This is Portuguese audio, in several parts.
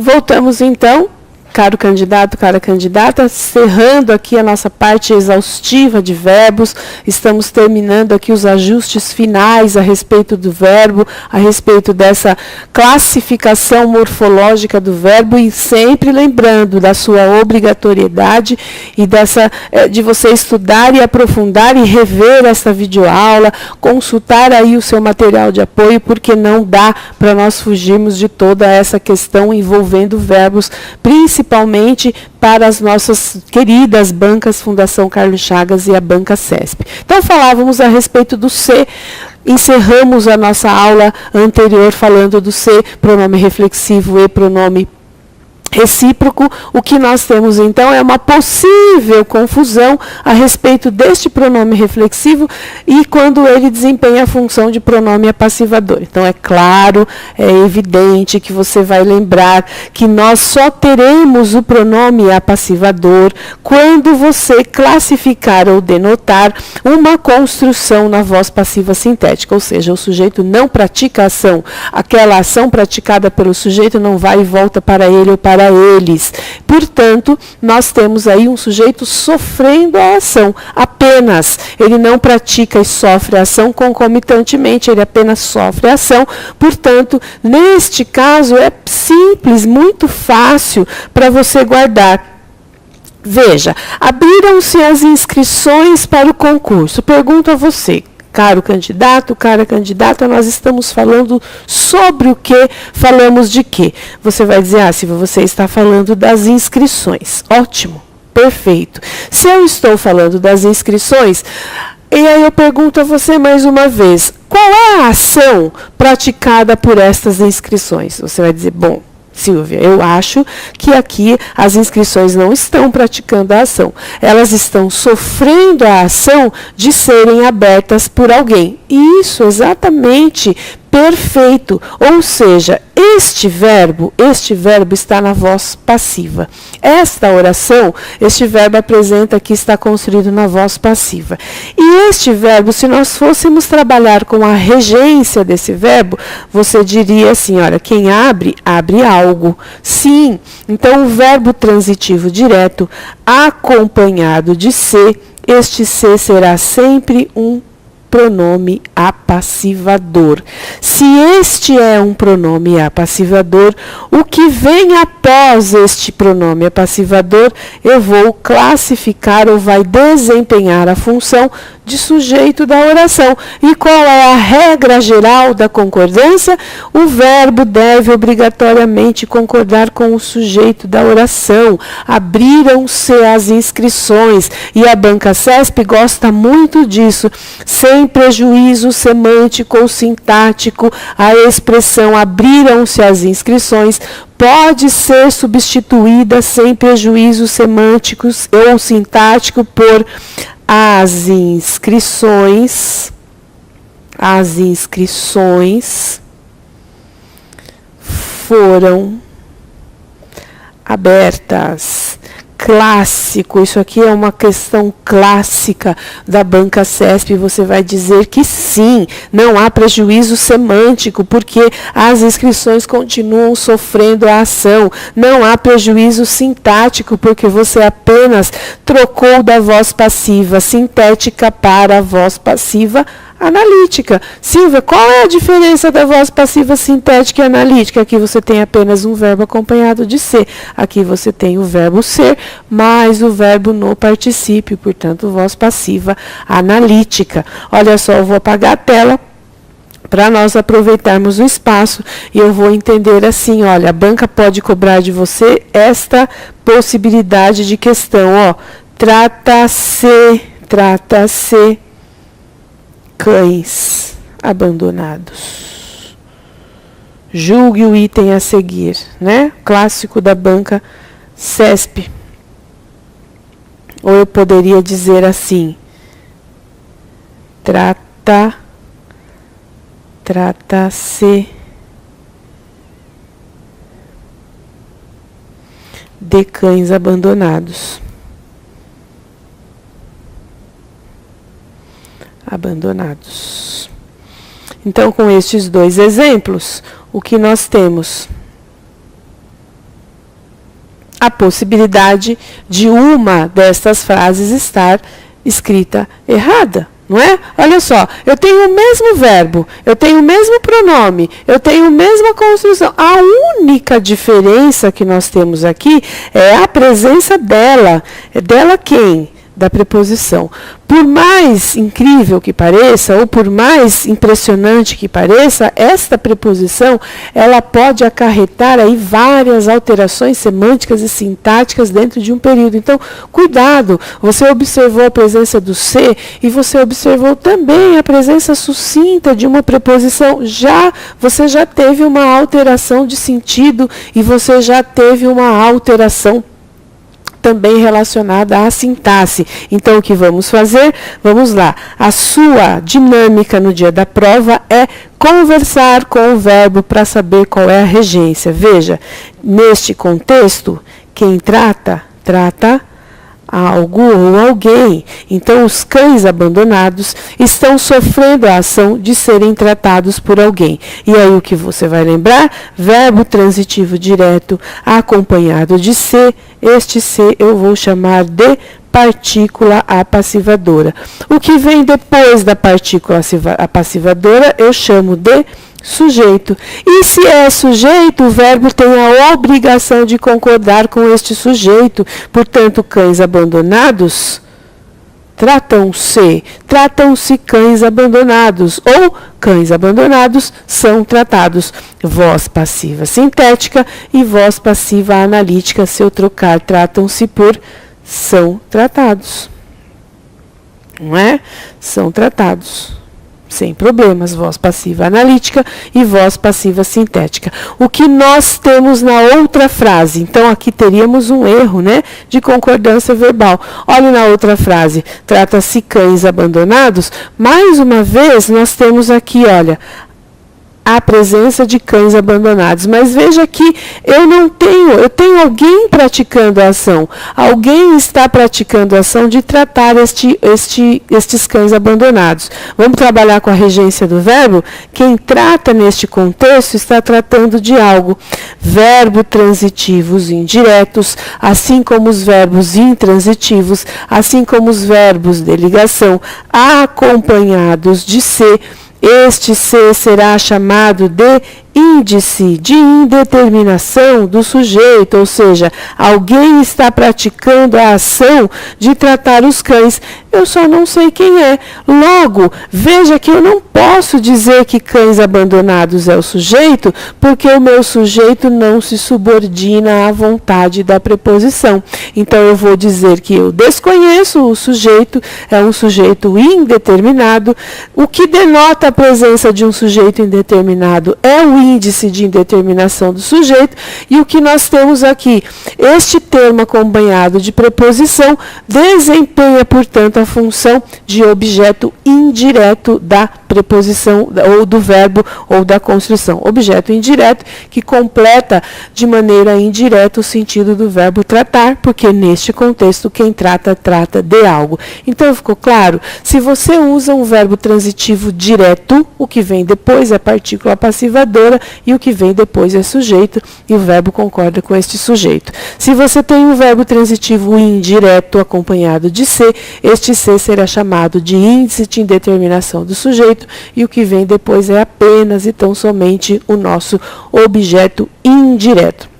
Voltamos então, caro candidato, cara candidata, encerrando aqui a nossa parte exaustiva de verbos, estamos terminando aqui os ajustes finais a respeito do verbo, a respeito dessa classificação morfológica do verbo e sempre lembrando da sua obrigatoriedade e de você estudar e aprofundar e rever essa videoaula, consultar aí o seu material de apoio, porque não dá para nós fugirmos de toda essa questão envolvendo verbos, principalmente para as nossas queridas bancas Fundação Carlos Chagas e a Banca CESP. Então, falávamos a respeito do ser, encerramos a nossa aula anterior falando do ser, pronome reflexivo e pronome recíproco. O que nós temos, então, é uma possível confusão a respeito deste pronome reflexivo e quando ele desempenha a função de pronome apassivador. Então, é claro, é evidente que você vai lembrar que nós só teremos o pronome apassivador quando você classificar ou denotar uma construção na voz passiva sintética, ou seja, o sujeito não pratica a ação, aquela ação praticada pelo sujeito não vai e volta para ele ou para eles. Portanto, nós temos aí um sujeito sofrendo a ação, apenas. Ele não pratica e sofre a ação concomitantemente, ele apenas sofre a ação. Portanto, neste caso, é simples, muito fácil para você guardar. Veja, abriram-se as inscrições para o concurso. Pergunto a você, caro candidato, cara candidata, nós estamos falando sobre o que? Falamos de quê? Você vai dizer, Silvia, você está falando das inscrições. Ótimo, perfeito. Se eu estou falando das inscrições, e aí eu pergunto a você mais uma vez, qual é a ação praticada por estas inscrições? Você vai dizer, bom, Silvia, eu acho que aqui as inscrições não estão praticando a ação. Elas estão sofrendo a ação de serem abertas por alguém. E isso exatamente perfeito. Ou seja, este verbo está na voz passiva. Esta oração, este verbo apresenta que está construído na voz passiva. E este verbo, se nós fôssemos trabalhar com a regência desse verbo, você diria assim, olha, quem abre, abre algo. Sim, então o verbo transitivo direto, acompanhado de se, este se será sempre um pronome apassivador. Se este é um pronome apassivador, o que vem após este pronome apassivador, eu vou classificar ou vai desempenhar a função de sujeito da oração. E qual é a regra geral da concordância? O verbo deve obrigatoriamente concordar com o sujeito da oração. Abriram-se as inscrições e a Banca CESP gosta muito disso. Sem prejuízo semântico ou sintático, a expressão abriram-se as inscrições pode ser substituída sem prejuízo semânticos ou sintático por as inscrições foram abertas. Clássico, isso aqui é uma questão clássica da Banca CESP, você vai dizer que sim, não há prejuízo semântico, porque as inscrições continuam sofrendo a ação, não há prejuízo sintático, porque você apenas trocou da voz passiva sintética para a voz passiva analítica. Silvia, qual é a diferença da voz passiva sintética e analítica? Aqui você tem apenas um verbo acompanhado de ser. Aqui você tem o verbo ser, mais o verbo no particípio, portanto, voz passiva analítica. Olha só, eu vou apagar a tela para nós aproveitarmos o espaço e eu vou entender assim, olha, a banca pode cobrar de você esta possibilidade de questão, ó, trata-se cães abandonados. Julgue o item a seguir, né? Clássico da Banca CESP. Ou eu poderia dizer assim: trata-se de cães abandonados. Então, com estes dois exemplos, o que nós temos? a possibilidade de uma destas frases estar escrita errada. Não é? Olha só, eu tenho o mesmo verbo, eu tenho o mesmo pronome, eu tenho a mesma construção. A única diferença que nós temos aqui é a presença dela. É dela quem? Da preposição. Por mais incrível que pareça, ou por mais impressionante que pareça, esta preposição, ela pode acarretar aí várias alterações semânticas e sintáticas dentro de um período. Então, cuidado, você observou a presença do se e você observou também a presença sucinta de uma preposição. Você já teve uma alteração de sentido e você já teve uma alteração também relacionada à sintaxe. Então, o que vamos fazer? Vamos lá. A sua dinâmica no dia da prova é conversar com o verbo para saber qual é a regência. Veja, neste contexto, quem trata algo ou alguém. Então, os cães abandonados estão sofrendo a ação de serem tratados por alguém. E aí, o que você vai lembrar? Verbo transitivo direto acompanhado de se. Este se eu vou chamar de partícula apassivadora. O que vem depois da partícula apassivadora eu chamo de sujeito. E se é sujeito, o verbo tem a obrigação de concordar com este sujeito. Portanto, cães abandonados tratam-se cães abandonados, ou cães abandonados são tratados. Voz passiva sintética e voz passiva analítica, se eu trocar, tratam-se por são tratados. Não é? São tratados. Sem problemas, voz passiva analítica e voz passiva sintética. O que nós temos na outra frase? Então, aqui teríamos um erro, né, de concordância verbal. Olhe na outra frase, trata-se cães abandonados. Mais uma vez, nós temos aqui, olha, a presença de cães abandonados. Mas veja que eu tenho alguém praticando a ação. Alguém está praticando a ação de tratar estes cães abandonados. Vamos trabalhar com a regência do verbo? Quem trata neste contexto está tratando de algo. Verbo transitivos indiretos, assim como os verbos intransitivos, assim como os verbos de ligação, acompanhados de se. Este se será chamado de índice de indeterminação do sujeito, ou seja, alguém está praticando a ação de tratar os cães. Eu só não sei quem é. Logo, veja que eu não posso dizer que cães abandonados é o sujeito, porque o meu sujeito não se subordina à vontade da preposição. Então, eu vou dizer que eu desconheço o sujeito, é um sujeito indeterminado. O que denota a presença de um sujeito indeterminado é o índice de indeterminação do sujeito, e o que nós temos aqui? Este termo acompanhado de preposição desempenha, portanto, a função de objeto indireto da preposição, ou do verbo, ou da construção. Objeto indireto que completa de maneira indireta o sentido do verbo tratar, porque neste contexto quem trata de algo. Então, ficou claro? Se você usa um verbo transitivo direto, o que vem depois é partícula passivadora e o que vem depois é sujeito, e o verbo concorda com este sujeito. Se você tem um verbo transitivo indireto acompanhado de se, este se será chamado de índice de indeterminação do sujeito, e o que vem depois é apenas e tão somente o nosso objeto indireto.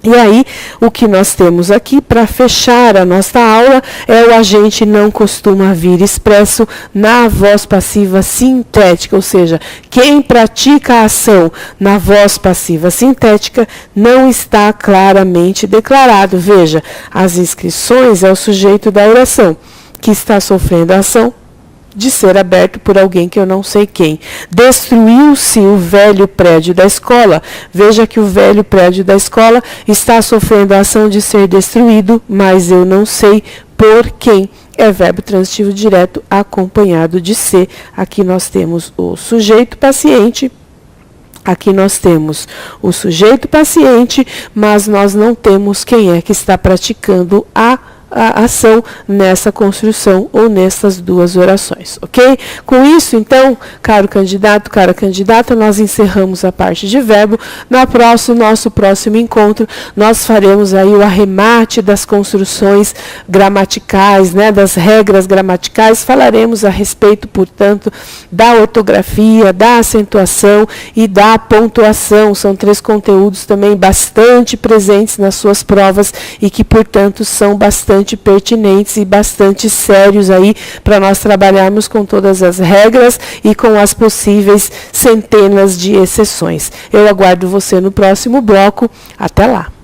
E aí, o que nós temos aqui para fechar a nossa aula é o agente não costuma vir expresso na voz passiva sintética, ou seja, quem pratica a ação na voz passiva sintética não está claramente declarado. Veja, as inscrições é o sujeito da oração, que está sofrendo a ação de ser aberto por alguém que eu não sei quem. Destruiu-se o velho prédio da escola. Veja que o velho prédio da escola está sofrendo a ação de ser destruído, mas eu não sei por quem. É verbo transitivo direto acompanhado de se. Aqui nós temos o sujeito paciente. Aqui nós temos o sujeito paciente, mas nós não temos quem é que está praticando a a ação nessa construção ou nessas duas orações, ok? Com isso, então, caro candidato, cara candidata, nós encerramos a parte de verbo. Nosso próximo encontro, nós faremos aí o arremate das construções gramaticais, né, das regras gramaticais, falaremos a respeito, portanto, da ortografia, da acentuação e da pontuação. São 3 conteúdos também bastante presentes nas suas provas e que, portanto, são bastante pertinentes e bastante sérios aí para nós trabalharmos com todas as regras e com as possíveis centenas de exceções. Eu aguardo você no próximo bloco. Até lá!